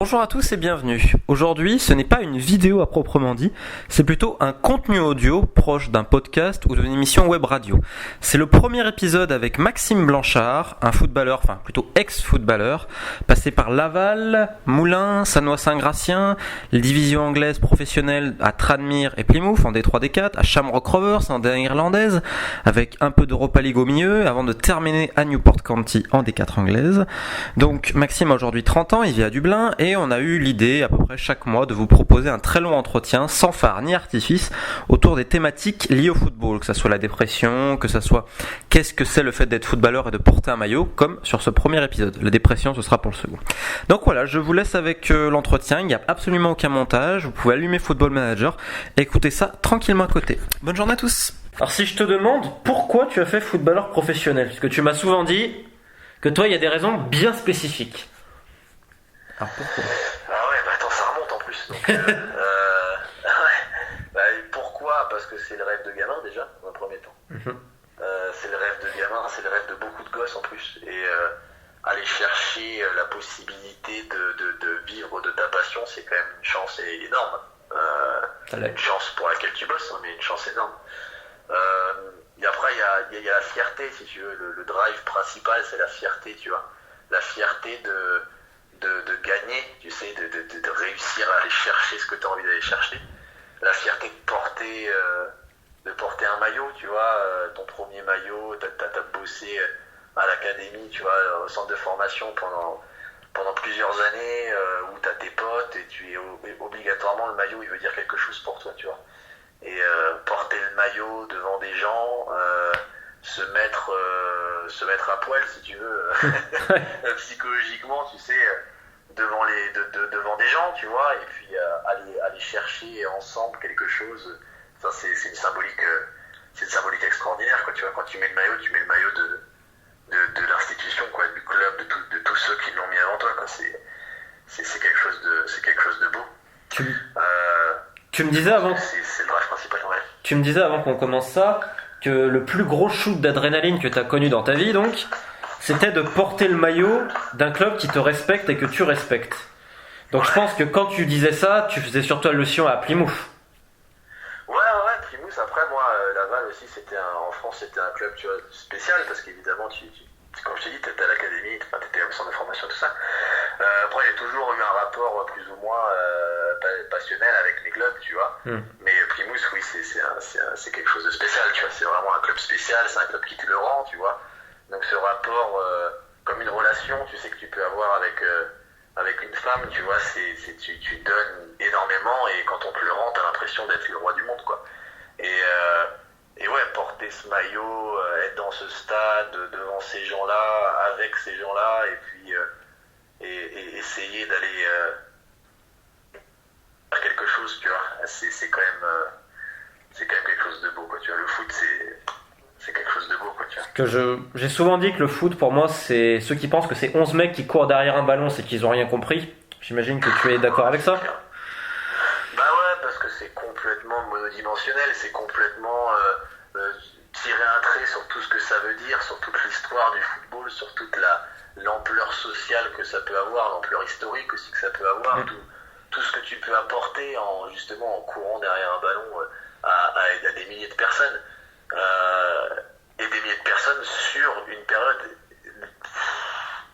Bonjour à tous et bienvenue. Aujourd'hui, ce n'est pas une vidéo à proprement dit, c'est plutôt un contenu audio proche d'un podcast ou d'une émission web radio. C'est le premier épisode avec Maxime Blanchard, un footballeur, enfin plutôt ex-footballeur, passé par Laval, Moulins, Sannois-Saint-Gratien, les divisions anglaises professionnelles à Tranmere et Plymouth en D3-D4, à Shamrock Rovers en D1 irlandaise, avec un peu d'Europa League au milieu, avant de terminer à Newport County en D4 anglaise. Donc Maxime a aujourd'hui 30 ans, il vit à Dublin, et on a eu l'idée à peu près chaque mois de vous proposer un très long entretien sans phare ni artifice autour des thématiques liées au football, que ça soit la dépression, que ça soit qu'est-ce que c'est le fait d'être footballeur et de porter un maillot, comme sur ce premier épisode. La dépression, ce sera pour le second. Donc voilà, je vous laisse avec l'entretien, il n'y a absolument aucun montage, vous pouvez allumer Football Manager et écouter ça tranquillement à côté. Bonne journée à tous. Alors si je te demande pourquoi tu as fait footballeur professionnel, parce que tu m'as souvent dit que toi il y a des raisons bien spécifiques. Alors pourquoi ? Ah ouais, bah attends, ça remonte en plus. Donc, pourquoi ? Parce que c'est le rêve de gamin déjà, dans un premier temps. C'est le rêve de gamin, c'est le rêve de beaucoup de gosses en plus. Et aller chercher la possibilité de vivre de ta passion, c'est quand même une chance énorme. Une chance pour laquelle tu bosses, mais une chance énorme. Et après, il y a la fierté, si tu veux. Le drive principal, c'est la fierté, tu vois. La fierté de gagner, tu sais, de réussir à aller chercher ce que tu as envie d'aller chercher. La fierté de porter un maillot, tu vois, ton premier maillot, t'as bossé à l'académie, tu vois, au centre de formation pendant plusieurs années, où t'as tes potes et tu es obligatoirement, le maillot, il veut dire quelque chose pour toi, tu vois. Et porter le maillot devant des gens, se mettre à poil, si tu veux, psychologiquement, tu sais, devant des gens, tu vois, et puis aller chercher ensemble quelque chose. Ça, c'est une symbolique extraordinaire, quoi, tu vois. Quand tu mets le maillot de l'institution, quoi, du club, de tous ceux qui l'ont mis avant toi, quoi. C'est quelque chose de beau. Tu me disais avant. C'est le drive principal, ouais. Tu me disais avant qu'on commence ça que le plus gros shoot d'adrénaline que tu as connu dans ta vie, donc, c'était de porter le maillot d'un club qui te respecte et que tu respectes. Donc je pense que quand tu disais ça, tu faisais surtout allusion à Plymouth. Ouais, Plymouth. Après, moi, Laval aussi, en France, c'était un club, tu vois, spécial, parce qu'évidemment, comme je t'ai dit, t'étais à l'académie, t'étais au centre de formation, tout ça. Après, j'ai toujours eu un rapport plus ou moins passionnel avec mes clubs, tu vois. Mais Plymouth, oui, c'est quelque chose de spécial, tu vois. C'est vraiment un club spécial, c'est un club qui te le rend, tu vois. Donc ce rapport, comme une relation, tu sais, que tu peux avoir avec une femme, tu vois, tu donnes énormément, et quand on te le rend, t'as l'impression d'être le roi du monde, quoi. Et ouais, porter ce maillot, être dans ce stade, devant ces gens-là, avec ces gens-là, et puis et essayer d'aller faire quelque chose, tu vois, c'est quand même quelque chose de beau, quoi, tu vois. Le foot, c'est quelque chose de beau, quoi, tu vois. J'ai souvent dit que le foot, pour moi, c'est ceux qui pensent que c'est 11 mecs qui courent derrière un ballon, c'est qu'ils ont rien compris. J'imagine que tu es d'accord avec ça. Bah ouais, parce que c'est complètement monodimensionnel, c'est complètement tirer un trait sur tout ce que ça veut dire, sur toute l'histoire du football, sur toute l'ampleur sociale que ça peut avoir, l'ampleur historique aussi que ça peut avoir, tout ce que tu peux apporter justement en courant derrière un ballon à des milliers de personnes. Et des milliers de personnes sur une période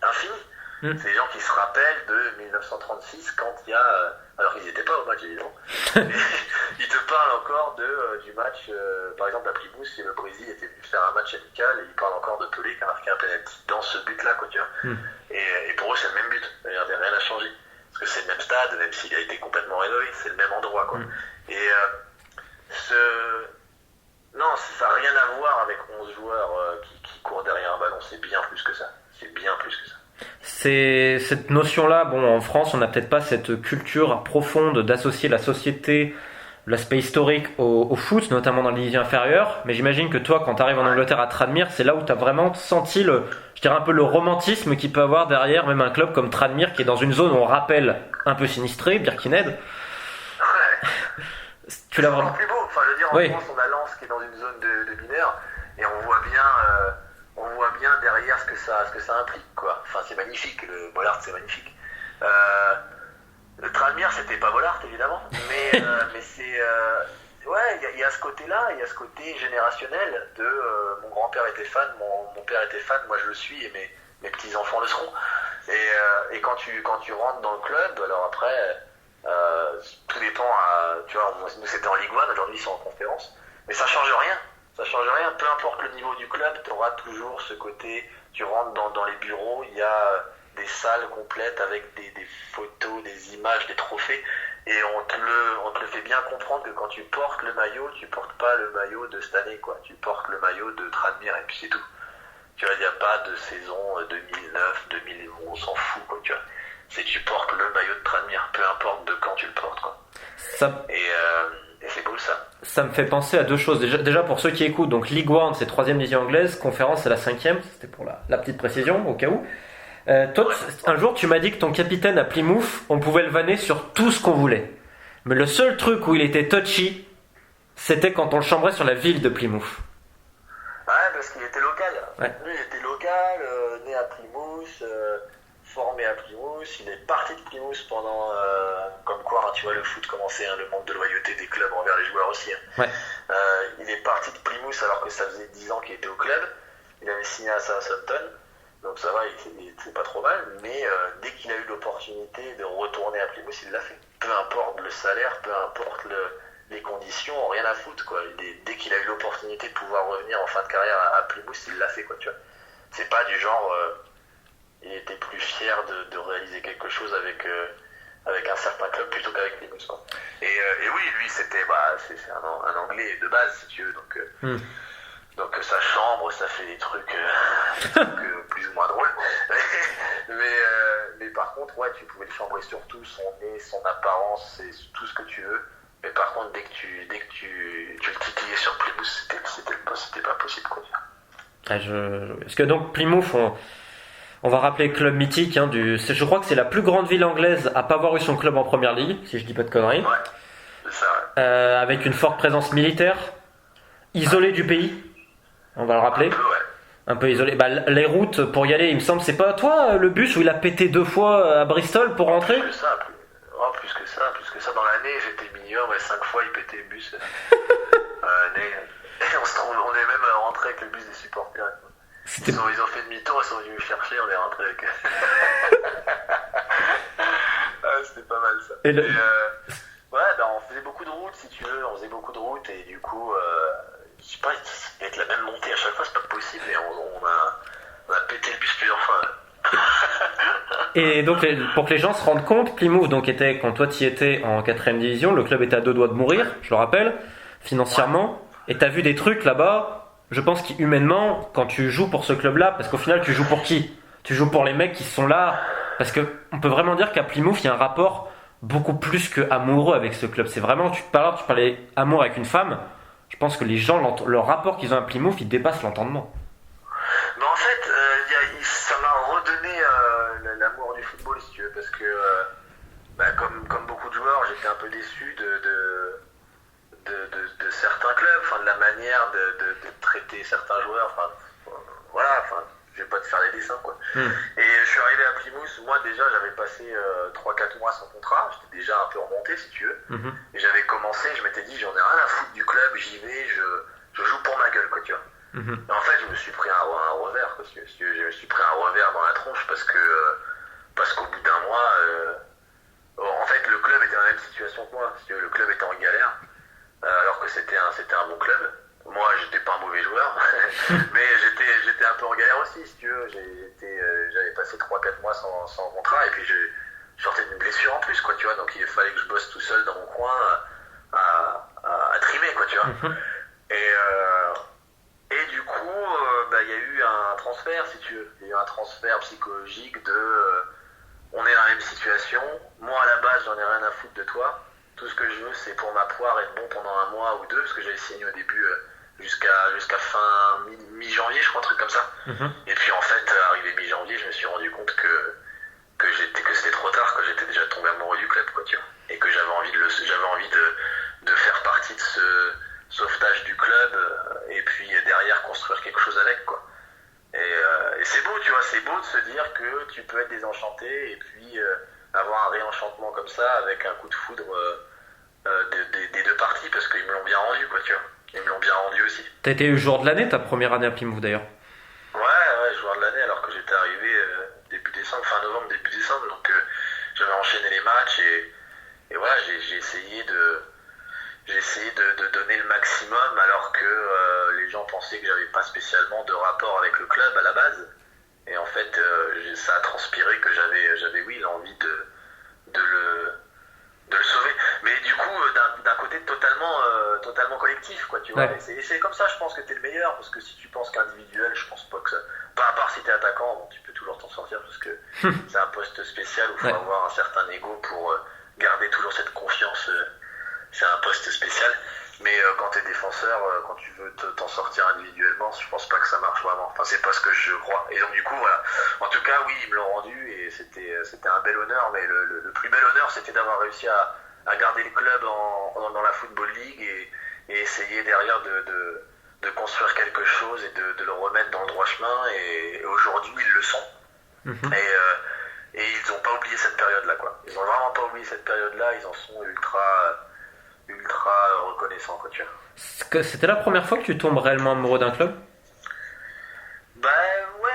infinie. C'est des gens qui se rappellent de 1936, quand il y a... alors qu'ils n'étaient pas au match, évidemment. Mais ils te parlent encore du match, par exemple à Plymouth, si le Brésil était venu faire un match amical, et ils parlent encore de Pelé qui a marqué un penalty dans ce but-là, quoi, tu vois. Et pour eux, c'est le même but. Il n'y a rien à changer. Parce que c'est le même stade, même s'il a été complètement rénové, c'est le même endroit, quoi. Et non, ça n'a rien à voir avec 11 joueurs qui courent derrière un ballon, c'est bien plus que ça. C'est bien plus que ça. C'est cette notion-là, bon, en France, on n'a peut-être pas cette culture profonde d'associer la société, l'aspect historique au foot, notamment dans les divisions inférieures. Mais j'imagine que toi, quand tu arrives en Angleterre à Tranmere, c'est là où tu as vraiment senti je dirais un peu le romantisme qu'il peut avoir derrière même un club comme Tranmere, qui est dans une zone où on rappelle un peu sinistrée, Birkenhead. Ouais. Tu l'as vraiment. C'est plus beau. Enfin, je veux dire, en France, on a Lens qui est dans une zone de mineurs, et on voit bien derrière ce que ça implique, quoi. Enfin, c'est magnifique. Le Bollard, c'est magnifique. c'était pas Bollard évidemment, mais c'est ouais, il y a ce côté-là, il y a ce côté générationnel de mon grand-père était fan, mon père était fan, moi je le suis et mes petits-enfants le seront. Et quand tu rentres dans le club, alors après, tout dépend, tu vois, nous c'était en Ligue 1, aujourd'hui ils sont en conférence, mais ça change rien. Ça change rien, peu importe le niveau du club, tu auras toujours ce côté, tu rentres dans les bureaux, il y a des salles complètes avec des photos, des images, des trophées, et on te le fait bien comprendre que quand tu portes le maillot, tu portes pas le maillot de cette année, quoi. Tu portes le maillot de Tranmere et puis c'est tout. Tu vois, il n'y a pas de saison 2009, 2011, on s'en fout, quoi, tu vois. C'est que tu portes le maillot de Tranmere, peu importe de quand tu le portes, quoi. Et c'est cool ça. Ça me fait penser à deux choses. Déjà pour ceux qui écoutent, donc Ligue 1 c'est 3ème division anglaise, conférence c'est la 5ème, c'était pour la petite précision au cas où. Toi, un jour tu m'as dit que ton capitaine à Plymouth, on pouvait le vanner sur tout ce qu'on voulait. Mais le seul truc où il était touchy, c'était quand on le chambrait sur la ville de Plymouth. Ouais, parce qu'il était local. Ouais. Lui il était local, né à Plymouth, formé à Plymouth, il est parti de Plymouth pendant, comme quoi, hein, tu vois le foot commençait, hein, le manque de loyauté des clubs envers les joueurs aussi. Hein. Ouais. Il est parti de Plymouth alors que ça faisait 10 ans qu'il était au club, il avait signé à Southampton, donc ça va, c'est pas trop mal, mais dès qu'il a eu l'opportunité de retourner à Plymouth, il l'a fait. Peu importe le salaire, peu importe les conditions, rien à foutre, quoi. Dès qu'il a eu l'opportunité de pouvoir revenir en fin de carrière à Plymouth, il l'a fait, quoi, tu vois. C'est pas du genre... il était plus fier de réaliser quelque chose avec un certain club plutôt qu'avec Plymouth, quoi. Et oui, lui c'était c'est un anglais de base si tu veux, donc sa chambre ça fait des trucs plus ou moins drôles, mais par contre ouais, tu pouvais le chambrer sur tout, son nez, son apparence, c'est tout ce que tu veux, mais par contre dès que tu le titillais sur Plymouth, c'était pas possible, quoi. Parce que donc Plymouth, on va rappeler club mythique, hein, je crois que c'est la plus grande ville anglaise à pas avoir eu son club en première ligue, si je dis pas de conneries. Ouais, c'est ça, ouais. Avec une forte présence militaire, isolé du pays, on va le rappeler. Un peu isolé. Les routes pour y aller, il me semble, c'est pas toi le bus où il a pété 2 fois à Bristol pour rentrer? Plus que ça, dans l'année j'étais mineur, mais 5 fois il pétait le bus. On est même rentré avec le bus des supporters. Ils ont fait demi-tour, ils sont venus me chercher, on est rentré avec c'était pas mal ça. On faisait beaucoup de routes si tu veux, et du coup, je sais pas, avec la même montée à chaque fois, c'est pas possible, et on a pété le bus plusieurs fois. Et donc pour que les gens se rendent compte, Plymouth donc était, quand toi tu y étais en 4ème division, le club était à 2 doigts de mourir, je le rappelle, financièrement, et t'as vu des trucs là-bas. Je pense qu'humainement, quand tu joues pour ce club-là, parce qu'au final, tu joues pour qui? Tu joues pour les mecs qui sont là. Parce qu'on peut vraiment dire qu'à Plymouth, il y a un rapport beaucoup plus que amoureux avec ce club. C'est vraiment, tu parlais amour avec une femme. Je pense que les gens, le rapport qu'ils ont à Plymouth, il dépasse l'entendement. Mais en fait, ça m'a redonné l'amour du football, si tu veux. Parce que, comme beaucoup de joueurs, j'étais un peu déçu de certains clubs, de la manière de traiter certains joueurs, je vais pas te faire les dessins, quoi. Et je suis arrivé à Plymouth, moi déjà j'avais passé 3-4 mois sans contrat, j'étais déjà un peu remonté si tu veux, et j'avais commencé, je m'étais dit j'en ai rien à foutre du club, j'y vais, je joue pour ma gueule, quoi, tu vois. Et en fait je me suis pris un revers, quoi, je me suis pris un revers dans la tronche parce qu'au bout d'un mois, en fait le club était dans la même situation que moi, si tu veux, le club était en galère. Alors que c'était un bon club. Moi, j'étais pas un mauvais joueur, mais j'étais un peu en galère aussi, si tu veux. J'avais passé 3-4 mois sans contrat, et puis je sortais d'une blessure en plus, quoi, tu vois. Donc il fallait que je bosse tout seul dans mon coin à trimer, quoi, tu vois. Et du coup, il y a eu un transfert, si tu veux. Il y a eu un transfert psychologique on est dans la même situation. Moi, à la base, j'en ai rien à foutre de toi. Tout ce que je veux, c'est pour ma poire être bon pendant 1 mois ou 2, parce que j'avais signé au début jusqu'à fin mi-janvier, je crois, un truc comme ça. Et puis en fait, arrivé mi-janvier, je me suis rendu compte que c'était trop tard, que j'étais déjà tombé amoureux du club, quoi, tu vois. Et que j'avais envie de faire partie de ce sauvetage du club, et puis derrière construire quelque chose avec, quoi. Et c'est beau, tu vois, c'est beau de se dire que tu peux être désenchanté et puis avoir un réenchantement comme comme ça, avec un coup de foudre des deux parties, parce qu'ils me l'ont bien rendu, quoi, tu vois. Ils me l'ont bien rendu aussi. T'as été joueur de l'année ta première année à Plymouth d'ailleurs. Ouais, joueur de l'année, alors que j'étais arrivé début décembre, fin novembre, début décembre, donc j'avais enchaîné les matchs et voilà, j'ai essayé de donner le maximum, alors que les gens pensaient que j'avais pas spécialement de rapport avec le club à la base. Et en fait, ça a transpiré que j'avais oui, l'envie de le sauver. Mais du coup, d'un côté totalement collectif, quoi, tu vois. Ouais. Et c'est comme ça, je pense que t'es le meilleur, parce que si tu penses qu'individuel, je pense pas que ça... Pas à part si t'es attaquant, bon, tu peux toujours t'en sortir, parce que c'est un poste spécial où il faut avoir un certain ego pour garder toujours cette confiance. C'est un poste spécial. Mais quand t'es défenseur, quand tu veux t'en sortir individuellement, je pense pas que ça marche vraiment. Enfin, c'est pas ce que je crois. Et donc du coup, voilà. En tout cas, oui, ils me l'ont rendu et c'était un bel honneur. Mais le plus bel honneur, c'était d'avoir réussi à garder le club dans la Football League et essayer derrière de construire quelque chose et de le remettre dans le droit chemin. Et aujourd'hui, ils le sont. Mm-hmm. Et ils ont pas oublié cette période-là, quoi. Ils ont vraiment pas oublié cette période-là. Ils en sont ultra reconnaissant, quoi, tu vois. C'était la première fois que tu tombes réellement amoureux d'un club? Bah ouais.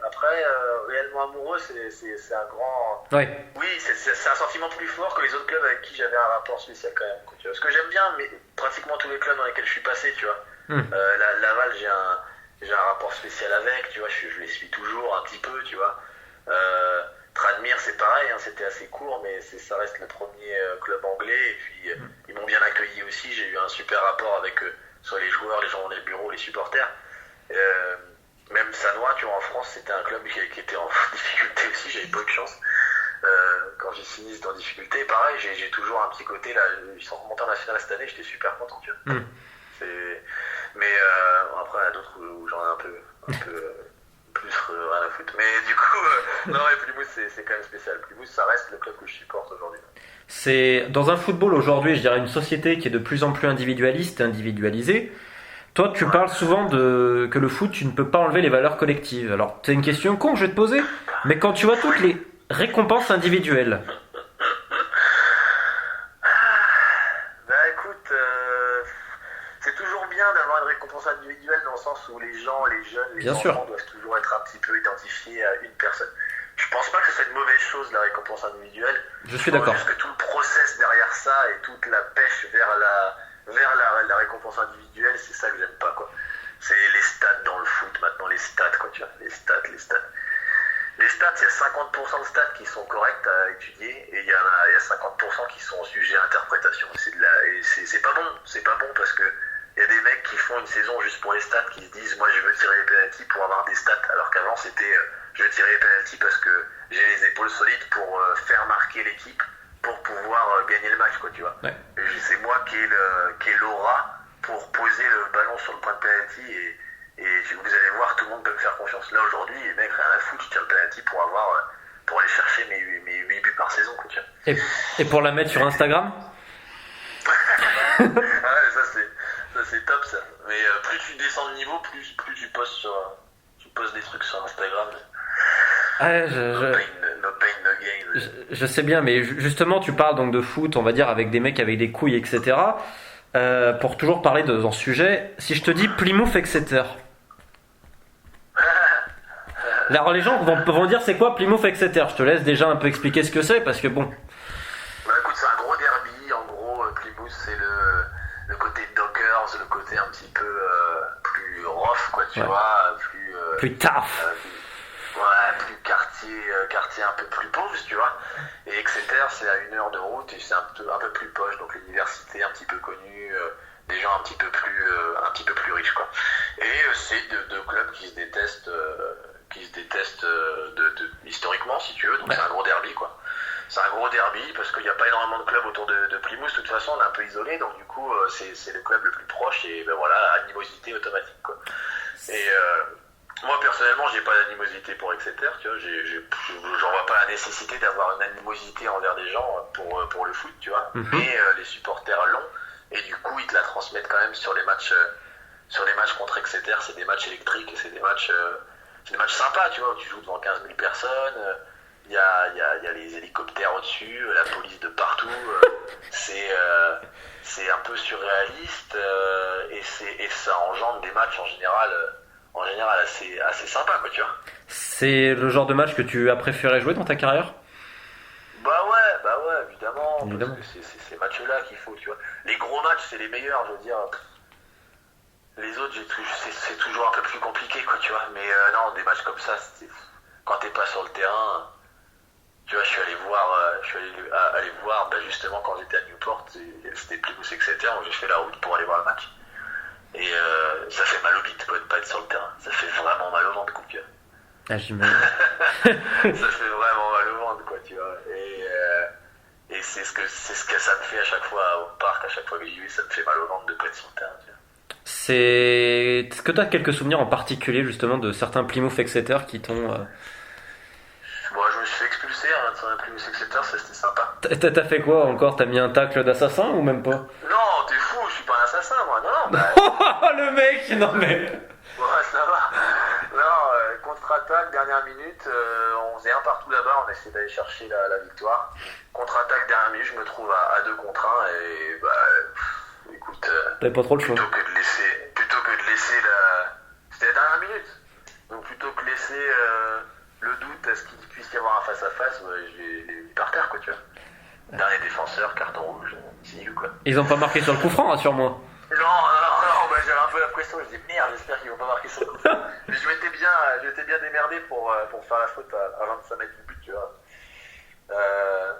Après, réellement amoureux, c'est un grand... Ouais. Oui, c'est un sentiment plus fort que les autres clubs avec qui j'avais un rapport spécial quand même, quoi, tu vois. Ce que j'aime bien, mais pratiquement tous les clubs dans lesquels je suis passé, tu vois. Laval, j'ai un rapport spécial avec, tu vois, je les suis toujours un petit peu, tu vois. Tranmere, c'est pareil, hein, c'était assez court, mais ça reste le premier club anglais. Et puis, ils m'ont bien accueilli aussi. J'ai eu un super rapport avec soit les joueurs, les gens dans les bureaux, les supporters. Même Sanois, tu vois, en France, c'était un club qui était en difficulté aussi. J'avais pas eu de chance. Quand j'ai signé, c'était en difficulté. Pareil, j'ai toujours un petit côté, là. Ils sont remontés en national cette année, j'étais super content, tu vois. Mais après, il y en a d'autres où j'en ai un peu plus rien à foutre. Mais du coup, non, Plymouth, c'est quand même spécial. Plymouth, ça reste le club que je supporte aujourd'hui. C'est dans un football aujourd'hui, je dirais, une société qui est de plus en plus individualiste et individualisée. Toi, tu parles souvent que le foot, tu ne peux pas enlever les valeurs collectives. Alors, c'est une question con que je vais te poser, mais quand tu vois toutes les récompenses individuelles. Bah écoute, c'est toujours bien d'avoir une récompense individuelle dans le sens où les gens, les jeunes, les bien enfants sûr. Doivent toujours être un petit peu identifiés à une personne. Je pense pas que c'est une mauvaise chose, la récompense individuelle. Je suis d'accord. Juste que tout le process derrière ça et toute la pêche vers la récompense individuelle, c'est ça que j'aime pas, quoi. C'est les stats dans le foot maintenant, les stats, quoi, tu vois. Les stats. Les stats, il y a 50% de stats qui sont correctes à étudier et il y a 50% qui sont sujets à interprétation. C'est pas bon parce que il y a des mecs qui font une saison juste pour les stats, qui se disent moi je veux tirer les penaltys pour avoir des stats, alors qu'avant c'était je veux tirer les penaltys parce que j'ai les épaules solides pour faire marquer l'équipe pour pouvoir gagner le match, quoi, tu vois. Ouais. C'est moi qui ai l'aura pour poser le ballon sur le point de penalty et vous allez voir, tout le monde peut me faire confiance. Là aujourd'hui, les mecs, rien à foutre, je tire le penalty pour aller chercher mes 8 buts par saison, quoi, tu vois. Et pour la mettre sur Instagram? Ouais, ça c'est top, ça. Mais plus tu descends de niveau, plus tu postes des trucs sur Instagram. Ouais, No pain, no gain. Je sais bien, mais justement, tu parles donc de foot, on va dire, avec des mecs avec des couilles, etc. Pour toujours parler de ce sujet, si je te dis Plymouth, Exeter. Alors les gens vont dire c'est quoi Plymouth, Exeter. Je te laisse déjà un peu expliquer ce que c'est, parce que bon. Bah écoute, c'est un gros derby. En gros, Plymouth, c'est le côté Dockers, le côté un petit peu plus rough, quoi, tu vois, plus tough. Plus quartier un peu plus pauvre, tu vois. Et Exeter, c'est à 1 heure de route et c'est un peu plus poche, donc l'université un petit peu connue, des gens un petit peu plus riches, quoi. Et c'est deux clubs qui se détestent historiquement, si tu veux, donc c'est un gros derby, quoi. C'est un gros derby parce qu'il n'y a pas énormément de clubs autour de Plymouth. De toute façon, on est un peu isolé, donc du coup, c'est le club le plus proche et ben voilà, animosité automatique, quoi. Et moi personnellement, j'ai pas d'animosité pour Exeter, tu vois. J'en vois pas la nécessité d'avoir une animosité envers des gens pour le foot, tu vois. Mais les supporters l'ont et du coup, ils te la transmettent quand même sur les matchs contre Exeter. C'est des matchs électriques et c'est des matchs sympas, tu vois, où tu joues devant 15 000 personnes. il y a les hélicoptères au-dessus, la police de partout. C'est un peu surréaliste et ça engendre des matchs en général assez sympas, quoi, tu vois. C'est le genre de match que tu as préféré jouer dans ta carrière? Bah ouais, évidemment. Parce que c'est ces matchs-là qu'il faut, tu vois. Les gros matchs, c'est les meilleurs, je veux dire. Les autres, c'est toujours un peu plus compliqué, quoi, tu vois. Mais non, des matchs comme ça, quand t'es pas sur le terrain, tu vois, je suis allé voir, bah, justement, quand j'étais à Newport, c'était Plymouth Exeter, où j'ai fait la route pour aller voir le match. Et ça fait mal au bite, quoi, de pas être sur le terrain. Ça fait vraiment mal au ventre, quoi, tu vois. Ah, j'imagine. Ça fait vraiment mal au ventre, quoi, tu vois. Et c'est ce que ça me fait à chaque fois au parc, à chaque fois que j'y vais, ça me fait mal au ventre de pas être sur le terrain, tu vois. Est-ce que tu as quelques souvenirs en particulier justement de certains Plymouth Exeter qui t'ont... Bon, je me suis fait expulser sur un Plymouth Exeter, ça c'était sympa. T'as fait quoi encore? T'as mis un tacle d'assassin ou même pas? Non, t'es fou, je suis pas un assassin, moi. Non, Le mec, non mais... Ouais, ça va. Non, contre-attaque, dernière minute, on faisait un partout là-bas, on essayait d'aller chercher la victoire. Contre-attaque, dernière minute, je me trouve à 2 contre 1 et bah... Écoute, t'avais pas trop le choix. Plutôt que de laisser la... C'était la dernière minute. Donc plutôt que de laisser le doute à ce qu'il puisse y avoir un face-à-face, je l'ai mis par terre, quoi, tu vois. Dernier défenseur, carton rouge, c'est nul, quoi. Ils ont pas marqué sur le coup franc, rassure-moi. Non, bah, j'avais un peu la pression, je dis merde, j'espère qu'ils vont pas marquer sur le coup franc. Mais je m'étais bien démerdé pour faire la faute à 25 mètres du but, tu vois.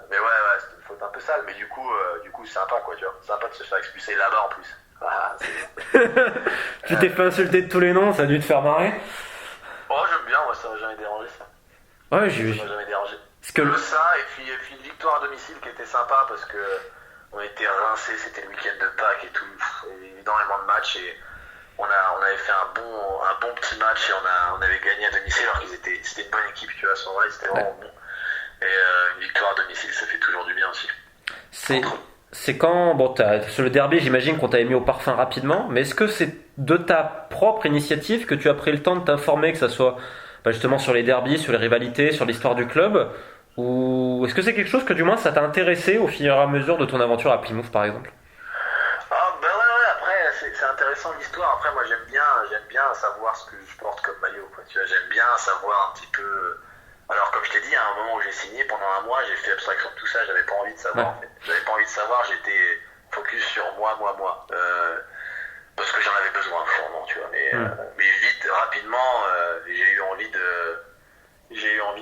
Mais ouais, c'était une faute un peu sale, mais du coup sympa, quoi, tu vois. Sympa de se faire expulser là-bas en plus. Ah, Tu t'es fait insulter de tous les noms, ça a dû te faire marrer. Oh, j'aime bien, moi, ça m'a jamais dérangé, ça. Ouais, Ça m'a jamais dérangé. Ça, et puis une victoire à domicile qui était sympa parce que on était rincés, c'était le week-end de Pâques et tout, énormément de matchs et on avait fait un bon petit match et on avait gagné à domicile alors c'était une bonne équipe, tu vois, à ce moment-là, c'était vraiment bon. Et une victoire à domicile, ça fait toujours du bien aussi. C'est quand, bon, sur le derby, j'imagine qu'on t'avait mis au parfum rapidement, mais est-ce que c'est de ta propre initiative que tu as pris le temps de t'informer, que ça soit justement sur les derbys, sur les rivalités, sur l'histoire du club, ou est-ce que c'est quelque chose que du moins ça t'a intéressé au fur et à mesure de ton aventure à Plymouth, par exemple? Ah ben ouais, après c'est intéressant l'histoire. Après moi j'aime bien savoir ce que je porte comme maillot, quoi. Tu vois, j'aime bien savoir un petit peu. Alors comme je t'ai dit, à un moment où j'ai signé, pendant un mois, j'ai fait abstraction de tout ça, j'avais pas envie de savoir, en fait. J'avais pas envie de savoir, j'étais focus sur moi. Parce que j'en avais besoin, sûrement, tu vois. Mais vite, rapidement, j'ai eu envie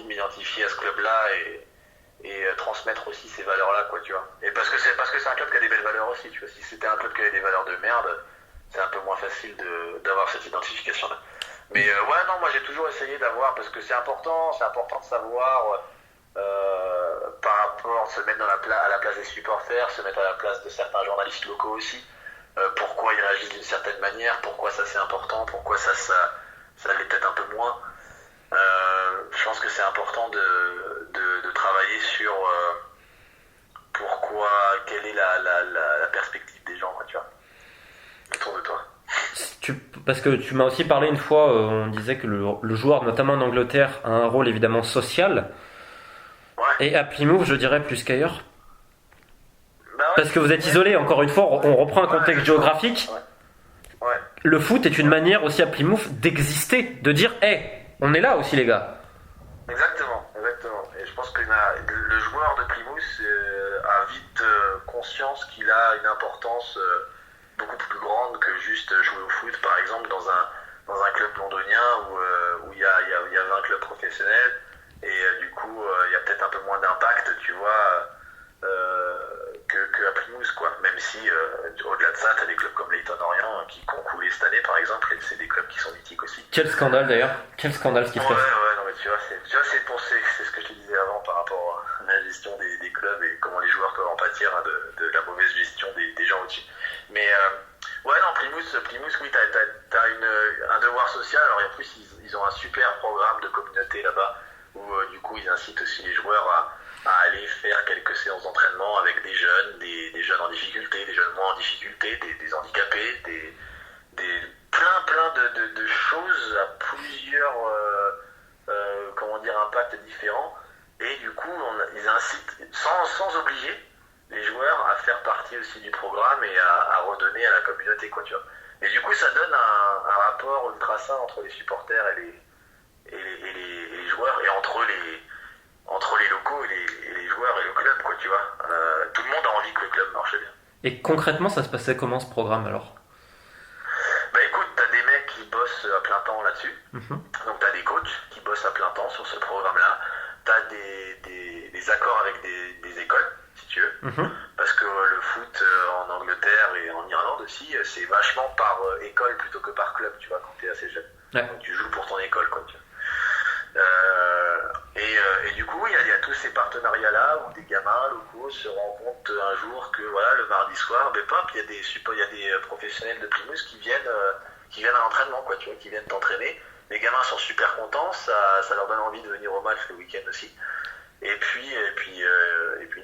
de m'identifier à ce club-là et transmettre aussi ces valeurs-là, quoi, tu vois. Et parce que c'est un club qui a des belles valeurs aussi, tu vois. Si c'était un club qui avait des valeurs de merde, c'est un peu moins facile d'avoir cette identification-là. Mais ouais, non, moi j'ai toujours essayé d'avoir, parce que c'est important de savoir par rapport, se mettre à la place des supporters, se mettre à la place de certains journalistes locaux aussi, pourquoi ils réagissent d'une certaine manière, pourquoi ça c'est important, pourquoi ça l'est peut-être un peu moins. Je pense que c'est important de travailler sur quelle est la perspective des gens, quoi, tu vois, autour de toi. Parce que tu m'as aussi parlé une fois, on disait que le joueur, notamment en Angleterre, a un rôle évidemment social. Ouais. Et à Plymouth, je dirais plus qu'ailleurs. Bah ouais, parce que vous êtes isolé, encore une fois, on reprend un contexte géographique. Ouais. Le foot est une manière aussi à Plymouth d'exister, de dire hey, on est là aussi, les gars. Exactement. Et je pense que le joueur de Plymouth a vite conscience qu'il a une importance beaucoup plus grande que juste jouer au foot, par exemple, dans un club londonien où il y a 20 clubs professionnels et du coup il y a peut-être un peu moins d'impact, tu vois, que à Plymouth, quoi. Même si au-delà de ça, t'as des clubs comme Leyton Orient qui ont coulé cette année, par exemple, et c'est des clubs qui sont mythiques aussi. Quel scandale d'ailleurs, quel scandale ce qui se passe. Ouais, non mais tu vois, c'est ce que je te disais avant par rapport à la gestion des clubs et comment les joueurs peuvent en pâtir de la mauvaise gestion des gens au-dessus. Mais ouais, non, Plymouth, oui, t'as un devoir social. Alors en plus, ils ont un super programme de communauté là-bas où du coup ils incitent aussi les joueurs à aller faire quelques séances d'entraînement avec des jeunes, des jeunes en difficulté, des jeunes moins en difficulté, des handicapés, plein de choses à plusieurs impacts différents. Et du coup, ils incitent, sans obliger les joueurs à faire partie aussi du programme et à redonner à la communauté, quoi, tu vois. Et du coup, ça donne un rapport ultra sain entre les supporters et les joueurs, et entre les locaux et les joueurs et le club, quoi, tu vois. Tout le monde a envie que le club marche bien. Et concrètement, ça se passait comment ce programme alors? Bah écoute, t'as des mecs qui bossent à plein temps là-dessus. Donc t'as des coachs qui bossent à plein temps sur ce programme-là. T'as des accords avec des écoles, si tu veux. Parce que le foot en Angleterre et en Irlande aussi, c'est vachement par école plutôt que par club, tu vois, quand t'es assez jeune. Ouais. Donc tu joues pour ton école, quoi, tu vois. Et du coup, il y a tous ces partenariats-là où des gamins locaux se rendent compte un jour que voilà, le mardi soir, il y a des professionnels de Plymouth qui viennent à l'entraînement, quoi, tu vois, qui viennent t'entraîner. Les gamins sont super contents, ça leur donne envie de venir au match le week-end aussi. Et puis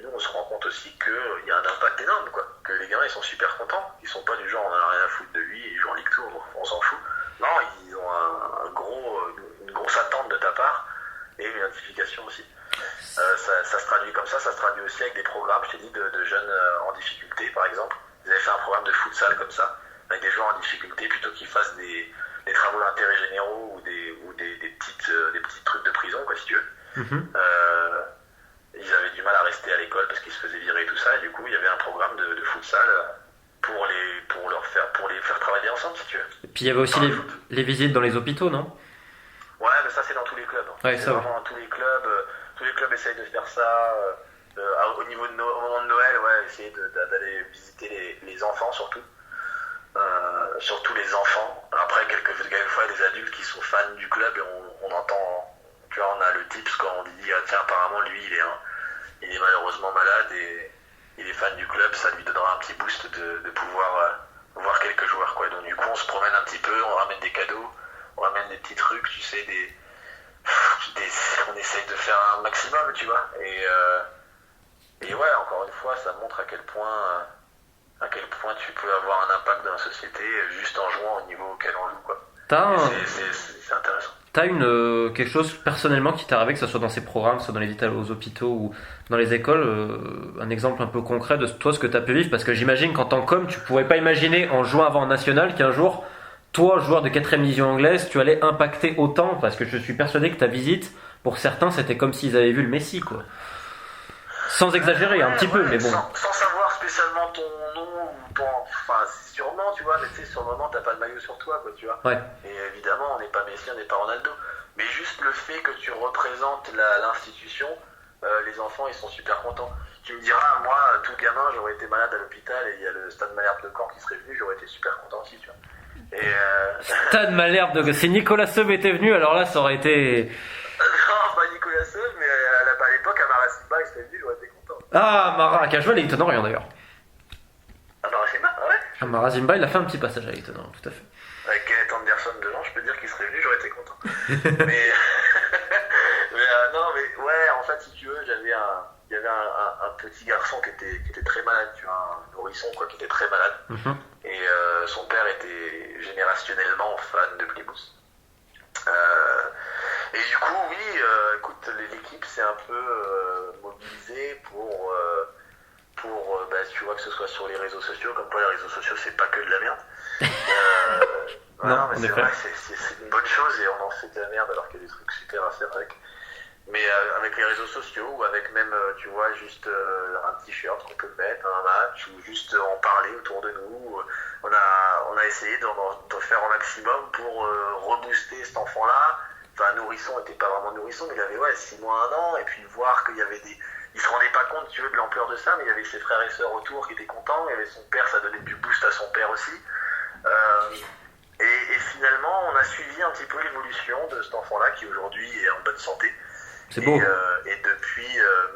nous, on se rend compte aussi qu'il y a un impact énorme, quoi. Que les gamins, ils sont super contents. Ils sont pas du genre, on a rien à foutre de lui, ils jouent en Ligue 2, on s'en fout. Non, ils ont une grosse attente de ta part et une identification aussi. Ça se traduit comme ça se traduit aussi avec des programmes, je t'ai dit, de jeunes en difficulté, par exemple. Ils avaient fait un programme de futsal comme ça, avec des joueurs en difficulté, plutôt qu'ils fassent des travaux d'intérêt généraux ou des petits trucs de prison, quoi, si tu veux. Ils avaient du mal à rester à l'école parce qu'ils se faisaient virer et tout ça, et du coup il y avait un programme de futsal pour les faire travailler ensemble, si tu veux. Et puis il y avait aussi les visites dans les hôpitaux, non? Ouais, mais ça c'est dans tous les clubs. Ouais, c'est ça vraiment dans tous les clubs essayent de faire ça. Au moment de Noël, ouais, essayer d'aller visiter les enfants surtout. Surtout les enfants. Après, quelquefois, il y a des adultes qui sont fans du club et on entend, tu vois, on a le tips quand on dit tiens, apparemment lui il est malheureusement malade et il est fan du club, ça lui donnera un petit boost de pouvoir voir quelques joueurs, quoi. Donc du coup on se promène un petit peu, on ramène des cadeaux, on ramène des petits trucs, tu sais, on essaye de faire un maximum, tu vois. Et ouais, encore une fois, ça montre à quel point tu peux avoir un impact dans la société juste en jouant au niveau auquel on joue, quoi. C'est intéressant. T'as quelque chose personnellement qui t'est arrivé, que ce soit dans ces programmes, que ce soit dans les visites aux hôpitaux ou dans les écoles, un exemple un peu concret de toi, ce que t'as pu vivre, parce que j'imagine qu'en tant qu'homme, tu pouvais pas imaginer en jouant avant en national qu'un jour, toi, joueur de 4ème division anglaise, tu allais impacter autant, parce que je suis persuadé que ta visite, pour certains, c'était comme s'ils avaient vu le Messi, quoi. Sans exagérer, un petit peu, mais bon. Sans savoir spécialement ton nom ou enfin, sûrement, tu vois, mais tu sais, sur le moment, t'as pas de maillot sur toi, quoi, tu vois. Ouais. Et évidemment, on n'est pas Messi, on n'est pas Ronaldo. Mais juste le fait que tu représentes l'institution, les enfants, ils sont super contents. Tu me diras, moi, tout gamin, j'aurais été malade à l'hôpital et il y a le Stade Malherbe de Caen qui serait venu, j'aurais été super content aussi, tu vois. Stade Malherbe de Caen. Si Nicolas Seub était venu, alors là, ça aurait été... Non, pas Nicolas Seub, mais à l'époque, à Marasimba, il serait venu, j'aurais été content. Ah, Mara, qui a joué à l'Eton Orient d'ailleurs. À Marasimba, ouais. À Marasimba, il a fait un petit passage à l'Eton Orient, tout à fait. Avec Kenneth Anderson devant, je peux dire qu'il serait venu, j'aurais été content. mais non, mais ouais, en fait, si tu veux, il y avait un petit garçon qui était très malade, tu vois, un nourrisson, quoi, qui était très malade. Et son père était générationnellement fan de Plymouth. Et du coup, oui, écoute, l'équipe s'est un peu mobilisée pour tu vois, que ce soit sur les réseaux sociaux, comme quoi les réseaux sociaux, c'est pas que de la merde. Non, mais c'est vrai, c'est une bonne chose et on en fait de la merde alors qu'il y a des trucs super à faire avec. Mais avec les réseaux sociaux ou avec même, tu vois, juste un t-shirt qu'on peut mettre à un match ou juste en parler autour de nous, on a essayé de faire un maximum pour rebooster cet enfant-là. Enfin, nourrisson n'était pas vraiment nourrisson, mais il avait 6 mois, 1 an, et puis voir qu'il y avait il se rendait pas compte, tu veux, de l'ampleur de ça, mais il y avait ses frères et sœurs autour qui étaient contents, il y avait son père, ça donnait du boost à son père aussi. Et finalement, on a suivi un petit peu l'évolution de cet enfant-là qui aujourd'hui est en bonne santé. C'est beau. Et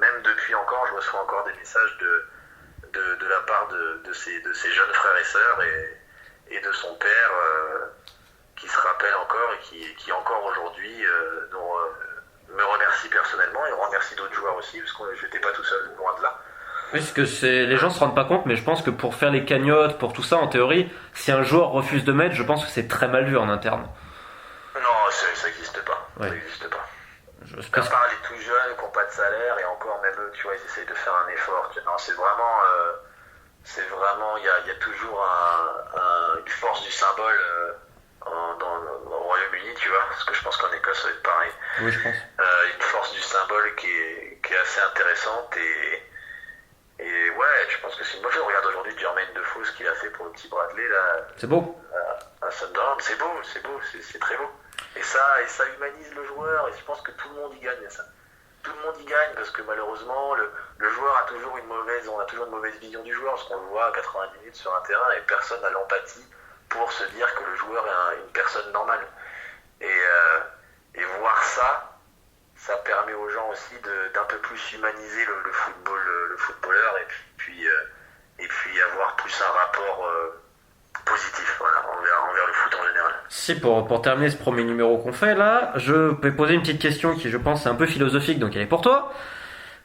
même depuis encore, je reçois encore des messages de la part de ses jeunes frères et sœurs et de son père qui se rappelle encore et qui encore aujourd'hui me remercie personnellement et remercie d'autres joueurs aussi, parce que je n'étais pas tout seul, loin de là. Oui, parce que les gens se rendent pas compte, mais je pense que pour faire les cagnottes, pour tout ça, en théorie, si un joueur refuse de mettre, je pense que c'est très mal vu en interne. Non, ça n'existe pas. Ouais. Ça n'existe pas. À part les tout jeunes qui n'ont pas de salaire, et encore même eux, tu vois, ils essayent de faire un effort. Non, c'est vraiment, il y a toujours une force du symbole au Royaume-Uni, tu vois, parce que je pense qu'en Écosse ça va être pareil. Oui, je pense. Une force du symbole qui est assez intéressante et ouais, je pense que c'est une bonne chose. Regarde aujourd'hui Jermaine Defoe, ce qu'il a fait pour le petit Bradley là. C'est beau. À Sunderland, c'est beau, c'est très beau. Et ça humanise le joueur, et je pense que tout le monde y gagne à ça. Tout le monde y gagne, parce que malheureusement, le joueur a toujours une mauvaise vision du joueur, parce qu'on le voit à 90 minutes sur un terrain, et personne n'a l'empathie pour se dire que le joueur est une personne normale. Et voir ça permet aux gens aussi d'un peu plus humaniser le footballeur, et puis avoir plus un rapport positif, voilà, envers le foot en général. Si, pour terminer ce premier numéro qu'on fait là, je vais poser une petite question qui, je pense, est un peu philosophique, donc elle est pour toi.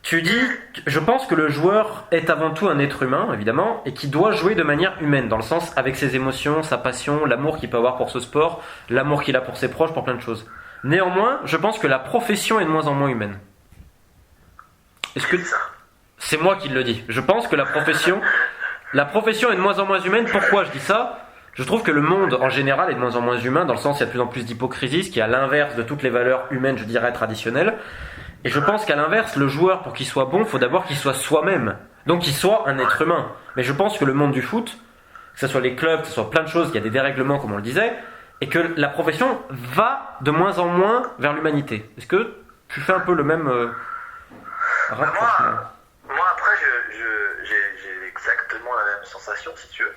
Tu dis, je pense que le joueur est avant tout un être humain, évidemment, et qui doit jouer de manière humaine, dans le sens avec ses émotions, sa passion, l'amour qu'il peut avoir pour ce sport, l'amour qu'il a pour ses proches, pour plein de choses. Néanmoins, je pense que la profession est de moins en moins humaine. Est-ce que c'est moi qui le dis? Je pense que la profession est de moins en moins humaine. Pourquoi je dis ça? Je trouve que le monde en général est de moins en moins humain, dans le sens il y a de plus en plus d'hypocrisie, ce qui est à l'inverse de toutes les valeurs humaines, je dirais, traditionnelles. Et je pense qu'à l'inverse, le joueur, pour qu'il soit bon, il faut d'abord qu'il soit soi-même. Donc qu'il soit un être humain. Mais je pense que le monde du foot, que ce soit les clubs, que ce soit plein de choses, qu'il y a des dérèglements, comme on le disait, et que la profession va de moins en moins vers l'humanité. Est-ce que tu fais un peu le même rapprochement? Moi, après, j'ai exactement la même sensation, si tu veux.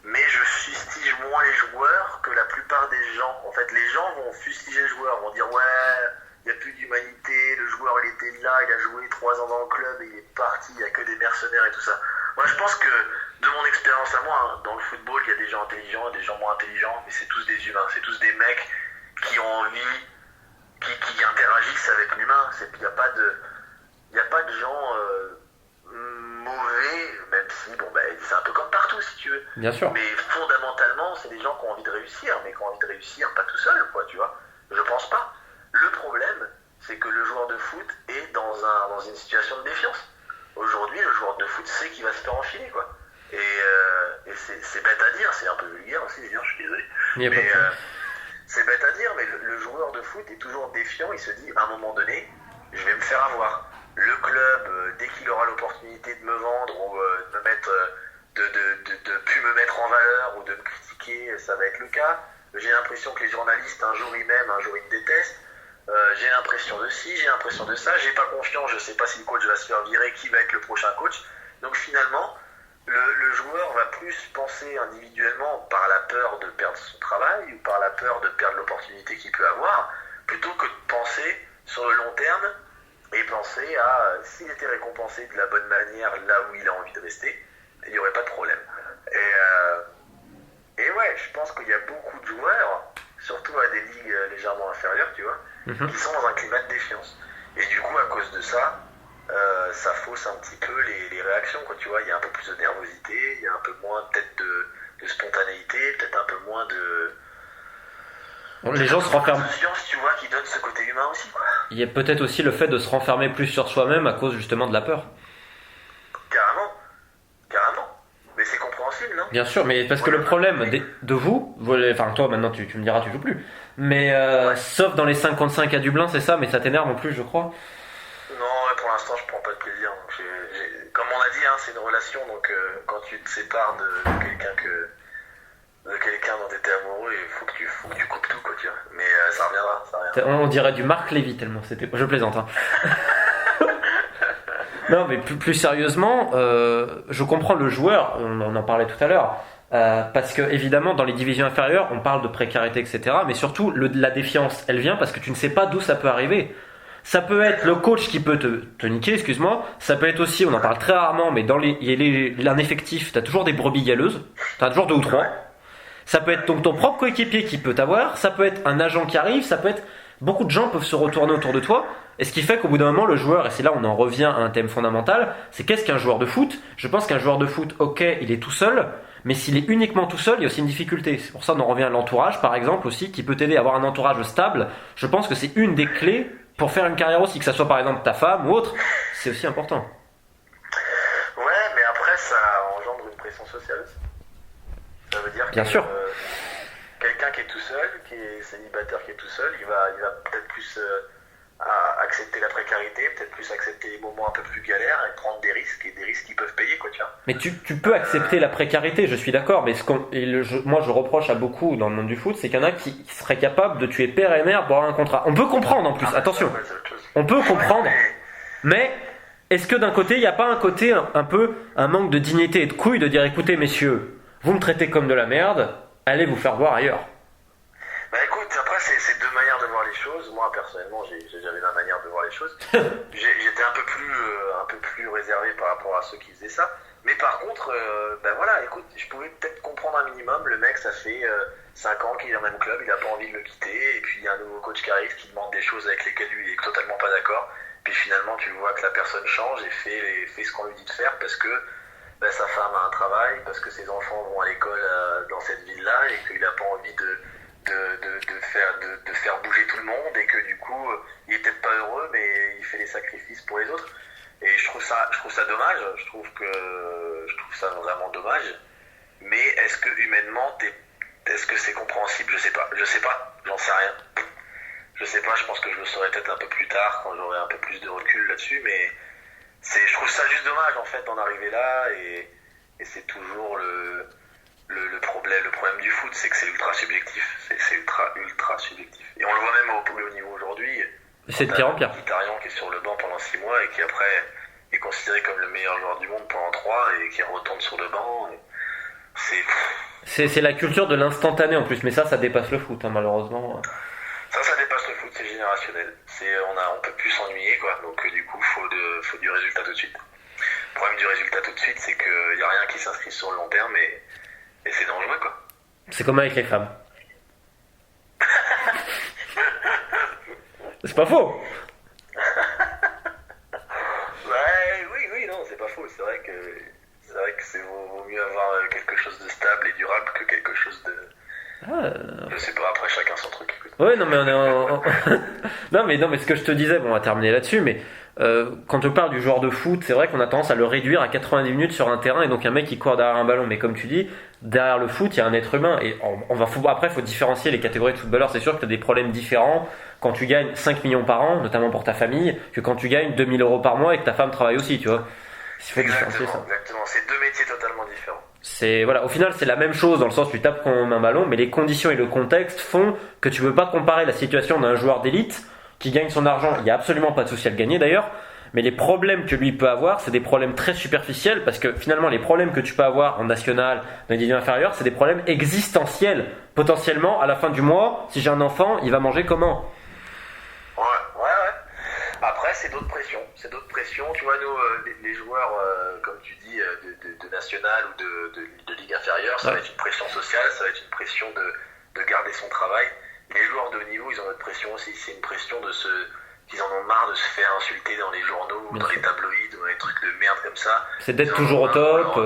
Mais je fustige moins les joueurs que la plupart des gens. En fait, les gens vont fustiger le joueur, vont dire ouais, il n'y a plus d'humanité, le joueur il était là, il a joué 3 ans dans le club et il est parti, il n'y a que des mercenaires et tout ça. Moi je pense que, de mon expérience à moi, dans le football, il y a des gens intelligents et des gens moins intelligents, mais c'est tous des humains, c'est tous des mecs qui ont envie, qui interagissent avec l'humain. Il n'y a pas de gens mauvais, même si c'est un peu comme partout si tu veux. Bien sûr. Mais fondamentalement, c'est des gens qui ont envie de réussir, mais qui ont envie de réussir pas tout seul, quoi, tu vois. Je pense pas. Le problème, c'est que le joueur de foot est dans une situation de défiance. Aujourd'hui, le joueur de foot sait qu'il va se faire enfiler, quoi. Et c'est bête à dire, c'est un peu vulgaire aussi, je suis désolé. Mais c'est bête à dire, mais le joueur de foot est toujours défiant, il se dit, à un moment donné, je vais me faire avoir. Le club, dès qu'il aura l'opportunité de me vendre ou de me mettre, de plus me mettre en valeur ou de me critiquer, ça va être le cas. J'ai l'impression que les journalistes, un jour ils m'aiment, un jour ils me détestent. J'ai l'impression de ci, j'ai l'impression de ça. J'ai pas confiance, je sais pas si le coach va se faire virer, qui va être le prochain coach. Donc finalement, le joueur va plus penser individuellement par la peur de perdre son travail ou par la peur de perdre l'opportunité qu'il peut avoir, plutôt que de penser sur le long terme et penser à s'il était récompensé de la bonne manière là où il a envie de rester, il n'y aurait pas de problème. Et ouais, je pense qu'il y a beaucoup de joueurs, surtout à des ligues légèrement inférieures, tu vois, qui sont dans un climat de défiance. Et du coup, à cause de ça, ça fausse un petit peu les réactions, quoi, tu vois. Il y a un peu plus de nervosité, il y a un peu moins peut-être de spontanéité, peut-être un peu moins de... Les gens se renferment. Science, tu vois, qui donne ce côté humain aussi, quoi. Il y a peut-être aussi le fait de se renfermer plus sur soi-même à cause justement de la peur. Carrément. Mais c'est compréhensible, non? Bien sûr, mais parce que le problème de vous, enfin toi maintenant tu me diras tu joues plus, mais sauf dans les 5 contre 5 à Dublin, c'est ça, mais ça t'énerve en plus, je crois. Non, pour l'instant je prends pas de plaisir. Donc comme on a dit, c'est une relation, donc quand tu te sépares de quelqu'un dont tu étais amoureux, il faut que tu coupes tout, quoi, tu vois. Mais ça reviendra. On dirait du Marc Lévy tellement c'était. Je plaisante, hein. Non, mais plus sérieusement, je comprends le joueur, on en parlait tout à l'heure, parce que évidemment dans les divisions inférieures, on parle de précarité, etc. Mais surtout, la défiance, elle vient parce que tu ne sais pas d'où ça peut arriver. Ça peut être le coach qui peut te niquer, excuse-moi. Ça peut être aussi, on en parle très rarement, mais dans un effectif, tu as toujours des brebis galeuses, tu as toujours 2 ou 3. Ça peut être donc ton propre coéquipier qui peut t'avoir, ça peut être un agent qui arrive, ça peut être... Beaucoup de gens peuvent se retourner autour de toi, et ce qui fait qu'au bout d'un moment, le joueur, et c'est là où on en revient à un thème fondamental, c'est qu'est-ce qu'un joueur de foot? Je pense qu'un joueur de foot, ok, il est tout seul, mais s'il est uniquement tout seul, il y a aussi une difficulté. C'est pour ça qu'on en revient à l'entourage, par exemple, aussi, qui peut t'aider à avoir un entourage stable. Je pense que c'est une des clés pour faire une carrière aussi, que ça soit par exemple ta femme ou autre, c'est aussi important. Ouais, mais après ça engendre une pression sociale aussi. Ça veut dire Bien sûr. Quelqu'un qui est tout seul, qui est célibataire, qui est tout seul, il va peut-être plus accepter la précarité, peut-être plus accepter les moments un peu plus galères et prendre des risques, et des risques qu'ils peuvent payer, quoi, tu vois. Mais tu peux accepter la précarité, je suis d'accord, mais moi je reproche à beaucoup dans le monde du foot, c'est qu'il y en a qui seraient capables de tuer père et mère pour avoir un contrat. On peut comprendre en plus, attention, on peut comprendre, mais est-ce que d'un côté, il n'y a pas un côté un peu un manque de dignité et de couilles de dire écoutez messieurs, vous me traitez comme de la merde, allez vous faire voir ailleurs. Bah écoute, après c'est deux manières de voir les choses. Moi personnellement j'avais ma manière de voir les choses. J'étais un peu plus réservé par rapport à ceux qui faisaient ça. Mais par contre, ben voilà, écoute, je pouvais peut-être comprendre un minimum. Le mec, ça fait 5 ans qu'il est dans le même club, il n'a pas envie de le quitter. Et puis il y a un nouveau coach qui arrive qui demande des choses avec lesquelles lui il est totalement pas d'accord. Puis finalement tu vois que la personne change et fait ce qu'on lui dit de faire parce que ben, sa femme a un travail, parce que ses enfants vont à l'école dans cette ville-là et qu'il n'a pas envie de faire bouger tout le monde et que du coup il est peut-être pas heureux mais il fait des sacrifices pour les autres et je trouve ça dommage, je trouve ça vraiment dommage, mais est-ce que humainement est-ce que c'est compréhensible, je sais pas, j'en sais rien, je pense que je le saurai peut-être un peu plus tard quand j'aurai un peu plus de recul là-dessus, mais je trouve ça juste dommage en fait d'en arriver là et c'est toujours le problème du foot, c'est que c'est ultra subjectif. C'est ultra subjectif. Et on le voit même au plus haut niveau aujourd'hui. C'est de pire en pire. Mkhitaryan qui est sur le banc pendant 6 mois et qui après est considéré comme le meilleur joueur du monde pendant 3 et qui retourne sur le banc. C'est la culture de l'instantané en plus, mais ça dépasse le foot, hein, malheureusement. Ça dépasse le foot, c'est générationnel. On peut plus s'ennuyer, quoi. Donc du coup, faut du résultat tout de suite. Le problème du résultat tout de suite, c'est qu'il n'y a rien qui s'inscrit sur le long terme et c'est dangereux, quoi. C'est comme avec les femmes. C'est pas faux. Oui, non, c'est pas faux. C'est vrai que vaut mieux avoir quelque chose de stable et durable que quelque chose de... Je sais pas, après chacun son truc. Ouais, non mais non mais ce que je te disais, bon, on va terminer là-dessus, mais quand on parle du joueur de foot, c'est vrai qu'on a tendance à le réduire à 90 minutes sur un terrain et donc un mec qui court derrière un ballon, mais comme tu dis, derrière le foot, il y a un être humain et après, il faut différencier les catégories de footballeurs. C'est sûr que tu as des problèmes différents quand tu gagnes 5 millions par an, notamment pour ta famille, que quand tu gagnes 2000 euros par mois et que ta femme travaille aussi, tu vois. Il faut différencier ça. Exactement, c'est deux métiers totalement différents. Au final c'est la même chose dans le sens où tu tapes comme un ballon, mais les conditions et le contexte font que tu peux pas comparer la situation d'un joueur d'élite qui gagne son argent, il n'y a absolument pas de souci à le gagner d'ailleurs, mais les problèmes que lui peut avoir, c'est des problèmes très superficiels parce que finalement les problèmes que tu peux avoir en national, dans les divisions inférieures, c'est des problèmes existentiels. Potentiellement à la fin du mois, si j'ai un enfant, il va manger comment? Ouais. Après c'est d'autres pressions, tu vois, nous les joueurs comme tu dis de national ou de ligue inférieure, ça va être une pression sociale, ça va être une pression de garder son travail. Les joueurs de haut niveau, ils ont notre pression aussi, c'est une pression qu'ils en ont marre de se faire insulter dans les journaux, ou dans les tabloïds, ou dans les trucs de merde comme ça. C'est d'être toujours au top.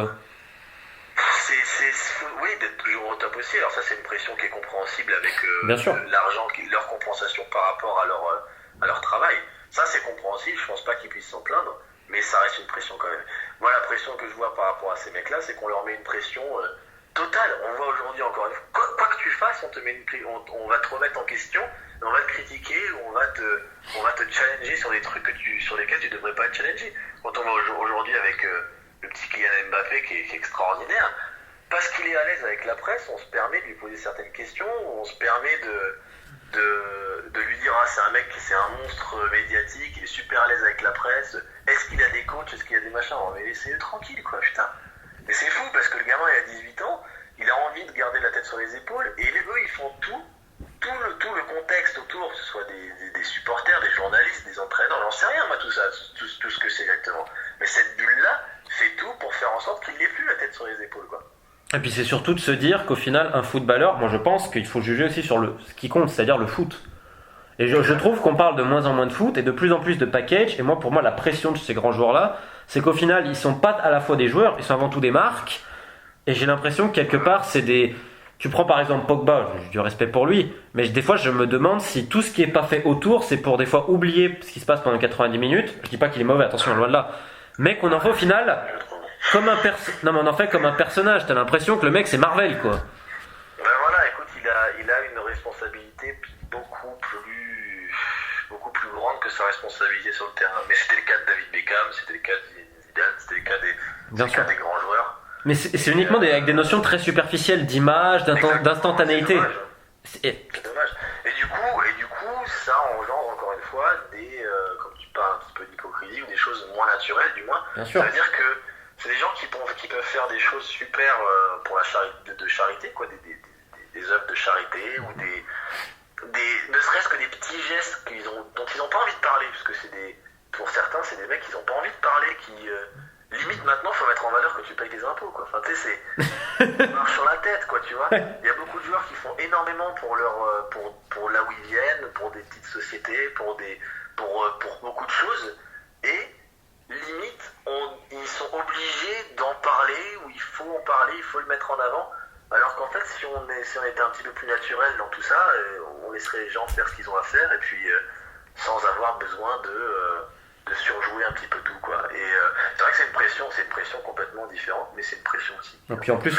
Oui, d'être toujours au top aussi. Alors ça, c'est une pression qui est compréhensible avec l'argent, leur compensation par rapport à leur travail. Ça, c'est compréhensible, je pense pas qu'ils puissent s'en plaindre, mais ça reste une pression quand même. Moi, la pression que je vois par rapport à ces mecs-là, c'est qu'on leur met une pression totale. On voit aujourd'hui encore une fois, quoi que tu fasses, on va te remettre en question, on va te critiquer, on va te challenger sur des trucs sur lesquels tu devrais pas être challengé. Quand on voit aujourd'hui avec le petit Kylian Mbappé qui est extraordinaire, parce qu'il est à l'aise avec la presse, on se permet de lui poser certaines questions, on se permet de lui dire c'est un mec, c'est un monstre médiatique, il est super à l'aise avec la presse, est-ce qu'il a des coachs, est-ce qu'il a des machins, on va laisser tranquille quoi, putain. Mais c'est fou parce que le gamin il a 18 ans, il a envie de garder la tête sur les épaules et eux ils font tout le contexte autour, que ce soit des supporters, des journalistes, des entraîneurs, j'en sais rien moi tout ça, tout ce que c'est exactement. Mais cette bulle là fait tout pour faire en sorte qu'il n'ait plus la tête sur les épaules quoi. Et puis c'est surtout de se dire qu'au final, un footballeur, moi je pense qu'il faut juger aussi sur ce qui compte, c'est-à-dire le foot. Et je trouve qu'on parle de moins en moins de foot et de plus en plus de package. Et pour moi, la pression de ces grands joueurs-là, c'est qu'au final, ils sont pas à la fois des joueurs, ils sont avant tout des marques. Et j'ai l'impression que quelque part, c'est des Tu prends par exemple Pogba, j'ai du respect pour lui, mais des fois je me demande si tout ce qui est pas fait autour, c'est pour des fois oublier ce qui se passe pendant 90 minutes. Je dis pas qu'il est mauvais, attention, loin de là. Mais qu'on en fait au final comme non mais on en fait comme un personnage. T'as l'impression que le mec c'est Marvel, quoi. Ben voilà, écoute, il a une responsabilité beaucoup plus grande que sa responsabilité sur le terrain. Mais c'était le cas de David Beckham, c'était le cas de Zidane, c'était le cas des grands joueurs. Mais c'est uniquement avec des notions très superficielles d'image, d'instantanéité. C'est dommage. Et du coup, ça engendre encore une fois comme tu parles un petit peu d'hypocrisie, ou des choses moins naturelles du moins. Bien sûr. Ça veut dire que c'est des gens qui peuvent faire des choses super pour la charité, de charité, quoi, des œuvres de charité, ou ne serait-ce que des petits gestes dont ils n'ont pas envie de parler, parce que pour certains, c'est des mecs qui n'ont pas envie de parler, limite maintenant, faut mettre en valeur que tu payes tes impôts, quoi. Enfin, tu sais, c'est marche sur la tête, quoi, tu vois. Il y a beaucoup de joueurs qui font énormément pour là où ils viennent, pour des petites sociétés, pour beaucoup de choses, et limite, ils sont obligés d'en parler, ou il faut en parler, il faut le mettre en avant. Alors qu'en fait, si on était un petit peu plus naturel dans tout ça, on laisserait les gens faire ce qu'ils ont à faire, et puis sans avoir besoin de surjouer un petit peu tout, quoi. Et c'est vrai que c'est une pression complètement différente, mais c'est une pression aussi. Et puis en plus,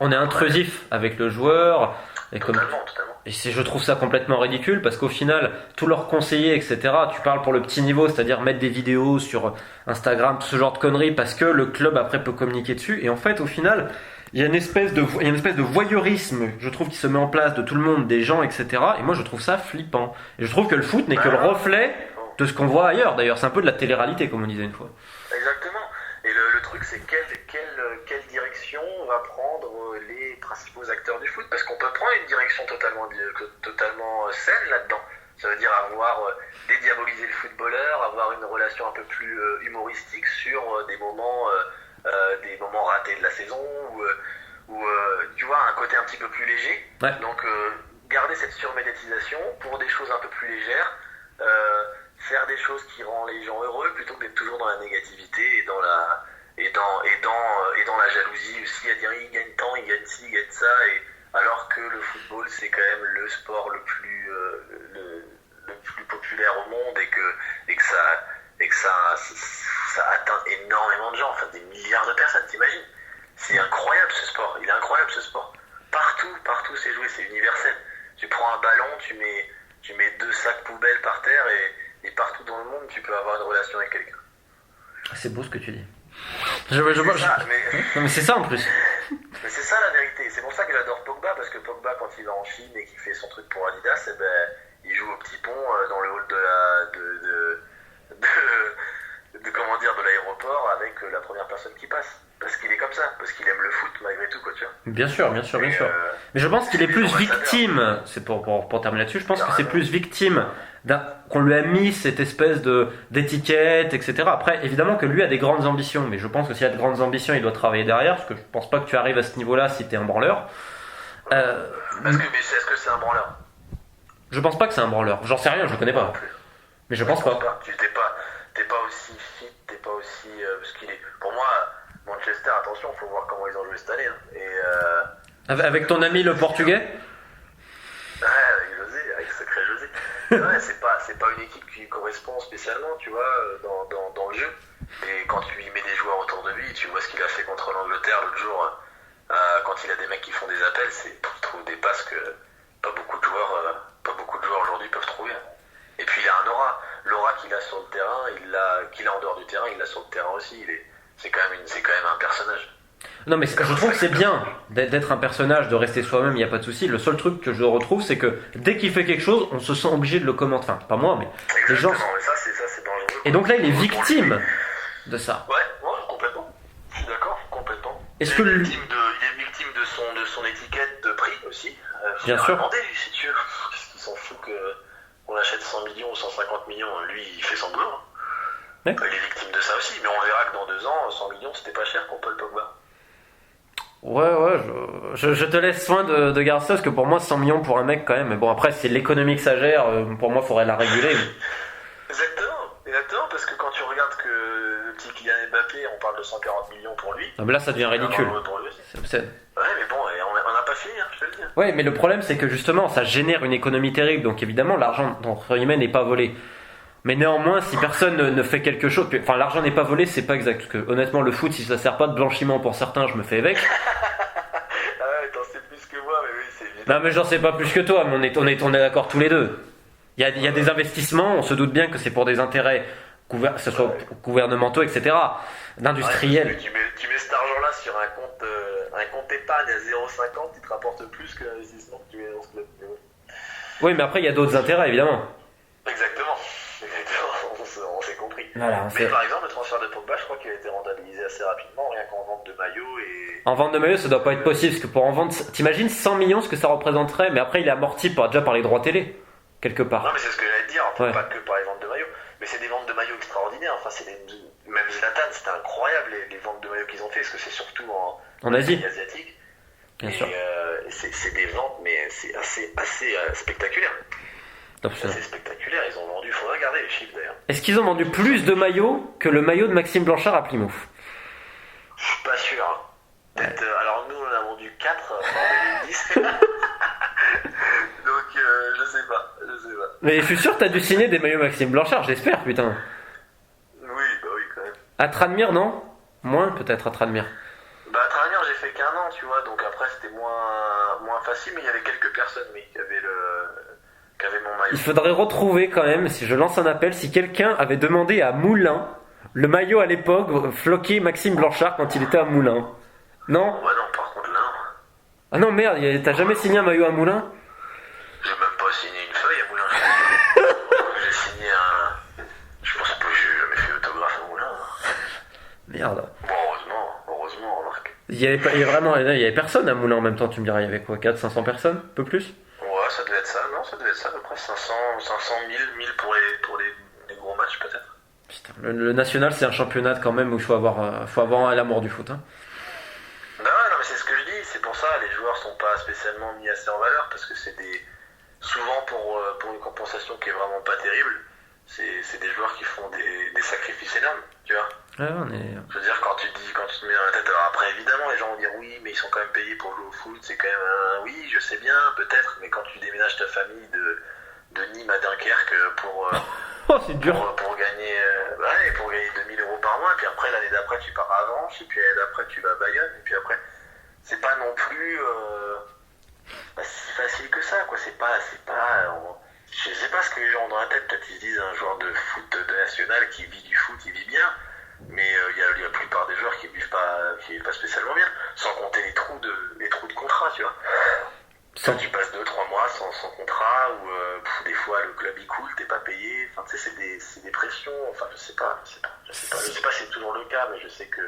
on est intrusif avec le joueur. Et totalement. Et je trouve ça complètement ridicule, parce qu'au final, tous leurs conseillers, etc., tu parles pour le petit niveau, c'est-à-dire mettre des vidéos sur Instagram, tout ce genre de conneries, parce que le club après peut communiquer dessus. Et en fait, au final, il y a une espèce de voyeurisme, je trouve, qui se met en place de tout le monde, des gens, etc. Et moi, je trouve ça flippant. Et je trouve que le foot n'est que le reflet de ce qu'on voit ailleurs. D'ailleurs, c'est un peu de la télé-réalité, comme on disait une fois. Exactement. Et le truc, c'est quelle direction va prendre les principaux acteurs du foot, parce qu'on peut prendre une direction totalement saine là-dedans. Ça veut dire dédiaboliser le footballeur, avoir une relation un peu plus humoristique sur des moments ratés de la saison, ou tu vois, un côté un petit peu plus léger. Ouais. Donc garder cette surmédiatisation pour des choses un peu plus légères, faire des choses qui rendent les gens heureux plutôt que d'être toujours dans la négativité et dans la jalousie aussi, à dire il gagne tant, il gagne ci, il gagne ça, et alors que le football c'est quand même le sport le plus populaire au monde, et que ça atteint énormément de gens, enfin des milliards de personnes, t'imagines? C'est incroyable ce sport, il est incroyable ce sport. Partout c'est joué, c'est universel. Tu prends un ballon, tu mets 2 sacs poubelles par terre, et partout dans le monde tu peux avoir une relation avec quelqu'un. C'est beau ce que tu dis. Mais c'est ça en plus. Mais c'est ça la vérité. C'est pour ça que j'adore Pogba, parce que Pogba, quand il va en Chine et qu'il fait son truc pour Adidas, il joue au petit pont dans le hall de l'aéroport avec la première personne qui passe. Parce qu'il est comme ça, parce qu'il aime le foot malgré tout, quoi, tu vois. Bien sûr. Mais je pense qu'il est plus victime, c'est pour terminer là-dessus, je pense que c'est plus victime qu'on lui a mis cette espèce d'étiquette, etc. Après, évidemment que lui a des grandes ambitions, mais je pense que s'il a de grandes ambitions, il doit travailler derrière, parce que je pense pas que tu arrives à ce niveau-là si t'es un branleur. Mais est-ce que c'est un branleur? Je pense pas que c'est un branleur, j'en sais rien, je le connais pas. Mais je pense pas. T'es pas aussi fit, t'es pas aussi... parce qu'il est... Pour moi, Manchester, attention, faut voir comment ils ont joué cette année. Avec ton ami le portugais? Ouais, avec Secret José. Ouais, c'est pas une équipe qui correspond spécialement, tu vois, dans le jeu. Et quand tu y mets des joueurs autour de lui, tu vois ce qu'il a fait contre l'Angleterre l'autre jour, quand il a des mecs qui font des appels, il trouve des passes que pas beaucoup de joueurs aujourd'hui peuvent trouver. Et puis il a un l'aura qu'il a sur le terrain, qu'il a en dehors du terrain, il l'a sur le terrain aussi. C'est quand même un personnage. Non, mais je trouve que c'est bien d'être un personnage, de rester soi-même, il n'y a pas de souci. Le seul truc que je retrouve, c'est que dès qu'il fait quelque chose, on se sent obligé de le commenter. Enfin, pas moi, mais exactement, les gens. Mais ça, c'est dangereux. Et donc là, il est victime de ça. Ouais, complètement. Je suis d'accord, complètement. Il est victime de son étiquette de prix aussi. Bien sûr. Demander, lui, si tu veux. Parce qu'il s'en fout qu'on achète 100 millions ou 150 millions. Lui, il fait son boulot. Ouais. Il est victime de ça aussi. Mais on verra que dans 2 ans, 100 millions, c'était pas cher pour Paul Pogba. Ouais, je te laisse soin de garder ça, parce que pour moi 100 millions pour un mec quand même, mais bon après c'est l'économie que ça gère, pour moi il faudrait la réguler. Exactement, parce que quand tu regardes que le petit Kylian Mbappé, on parle de 140 millions pour lui. Non mais là ça devient ridicule. C'est obscène. Ouais, mais bon, on n'a pas fini, hein, je te le dis. Ouais, mais le problème, c'est que justement, ça génère une économie terrible. Donc évidemment, l'argent, entre guillemets, n'est pas volé. Mais néanmoins, si personne ne fait quelque chose... Enfin, l'argent n'est pas volé, c'est pas exact. Parce que honnêtement, le foot, si ça sert pas de blanchiment pour certains, je me fais avec. Ah ouais, t'en sais plus que moi, mais oui, c'est évident. Non, mais j'en sais pas plus que toi, mais on est d'accord tous les deux. Il y a des investissements, on se doute bien que c'est pour des intérêts, que ce soit gouvernementaux, etc. D'industriels. Ouais, tu mets cet argent-là sur un compte épargne à 0,50, il te rapporte plus que l'investissement que tu mets dans ce club. Oui, mais après, il y a d'autres intérêts, évidemment. Exactement, on s'est compris. Voilà, mais par exemple, le transfert de Pogba, je crois qu'il a été rentabilisé assez rapidement, rien qu'en vente de maillots et... En vente de maillots, ça doit pas être possible, parce que pour en vendre, t'imagines 100 millions ce que ça représenterait, mais après il est amorti déjà par les droits télé, quelque part. Non mais c'est ce que j'allais te dire, pas que par les ventes de maillots, mais c'est des ventes de maillots extraordinaires, enfin même Zlatan, c'était incroyable les ventes de maillots qu'ils ont fait, parce que c'est surtout en Asie pays asiatique. Bien sûr. C'est des ventes, mais c'est assez spectaculaire. C'est spectaculaire, ils ont vendu, il faudrait regarder les chiffres d'ailleurs. Est-ce qu'ils ont vendu plus de maillots que le maillot de Maxime Blanchard à Plymouth? Je suis pas sûr. Peut-être, alors nous on a vendu 4 en 2010. Donc je sais pas. Mais je suis sûr que t'as dû signer des maillots Maxime Blanchard, j'espère, putain. Oui, bah oui quand même. À Tranmere, non? Moins peut-être à Tranmere. Bah à Tranmere j'ai fait qu'un an, tu vois, donc après c'était moins facile, mais il y avait quelques personnes qui avaient mon maillot. Il faudrait retrouver quand même, si je lance un appel, si quelqu'un avait demandé à Moulin le maillot à l'époque floqué Maxime Blanchard quand il était à Moulin. Non? Ouais non, par contre là... Ah non merde, t'as jamais signé un maillot à Moulin? J'ai même pas signé une feuille à Moulin. J'ai signé un... Je pense pas que j'ai jamais fait autographe à Moulin. Merde. Bon, heureusement, remarque. Il y avait personne à Moulin en même temps, tu me diras, il y avait quoi, 400-500 personnes? Un peu plus? Ouais, ça devait être ça, à peu près 500, 1000 pour les gros matchs peut-être. Putain, le national c'est un championnat quand même où il faut avoir l'amour du foot. Hein. Non, mais c'est ce que je dis, c'est pour ça les joueurs sont pas spécialement mis assez en valeur parce que c'est souvent pour une compensation qui est vraiment pas terrible, c'est des joueurs qui font des sacrifices énormes, tu vois. Ouais, Je veux dire, quand tu te mets dans la tête, alors après évidemment les gens vont dire oui, mais ils sont quand même payés pour jouer au foot, c'est quand même oui, je sais bien, peut-être, mais quand tu déménages ta famille de Nîmes à Dunkerque pour c'est dur. pour gagner 2000 € par mois, puis après l'année d'après tu pars à Avranches, et puis l'année d'après tu vas à Bayonne, et puis après c'est pas non plus si facile que ça, quoi. C'est pas je sais pas ce que les gens ont dans la tête, peut-être ils se disent un joueur de foot de national qui vit du foot, il vit bien, mais il y a la plupart des joueurs qui vivent pas spécialement bien, sans compter les trous de contrat, tu vois. Quand tu passes 2-3 mois sans contrat, ou des fois le club il coule, t'es pas payé, enfin tu sais c'est des pressions, enfin je sais pas si c'est toujours le cas, mais je sais que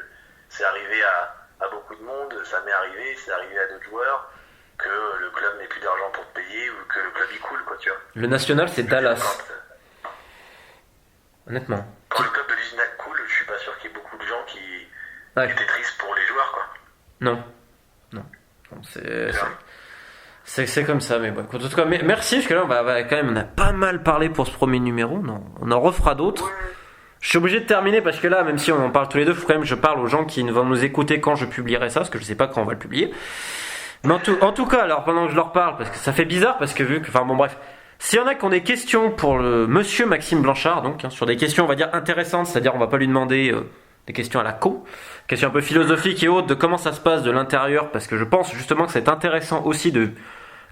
c'est arrivé à beaucoup de monde, ça m'est arrivé, c'est arrivé à d'autres joueurs, que le club n'ait plus d'argent pour te payer, ou que le club il coule, quoi, tu vois. Le national c'est Dallas. Honnêtement. Quand le club de l'Usinac coule, je suis pas sûr qu'il y ait beaucoup de gens qui étaient tristes pour les joueurs, quoi. Non. C'est comme ça, mais bon. En tout cas, merci, parce que là, on a pas mal parlé pour ce premier numéro. Non, on en refera d'autres. Ouais. Je suis obligé de terminer parce que là, même si on en parle tous les deux, il faut quand même que je parle aux gens qui vont nous écouter quand je publierai ça, parce que je sais pas quand on va le publier. Mais en tout cas, alors pendant que je leur parle, parce que ça fait bizarre, parce que bref. S'il y en a qui ont des questions pour le monsieur Maxime Blanchard, donc, sur des questions, on va dire, intéressantes, c'est-à-dire on va pas lui demander des questions à la questions un peu philosophiques et autres, de comment ça se passe de l'intérieur, parce que je pense justement que c'est intéressant aussi de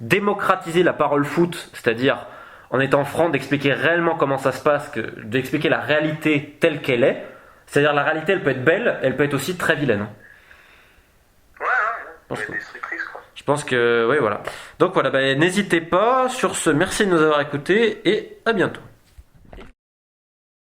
démocratiser la parole foot, c'est-à-dire en étant franc, d'expliquer réellement comment ça se passe, d'expliquer la réalité telle qu'elle est, c'est-à-dire la réalité elle peut être belle, elle peut être aussi très vilaine. Je pense que, oui, voilà. Donc voilà, n'hésitez pas. Sur ce, merci de nous avoir écoutés et à bientôt.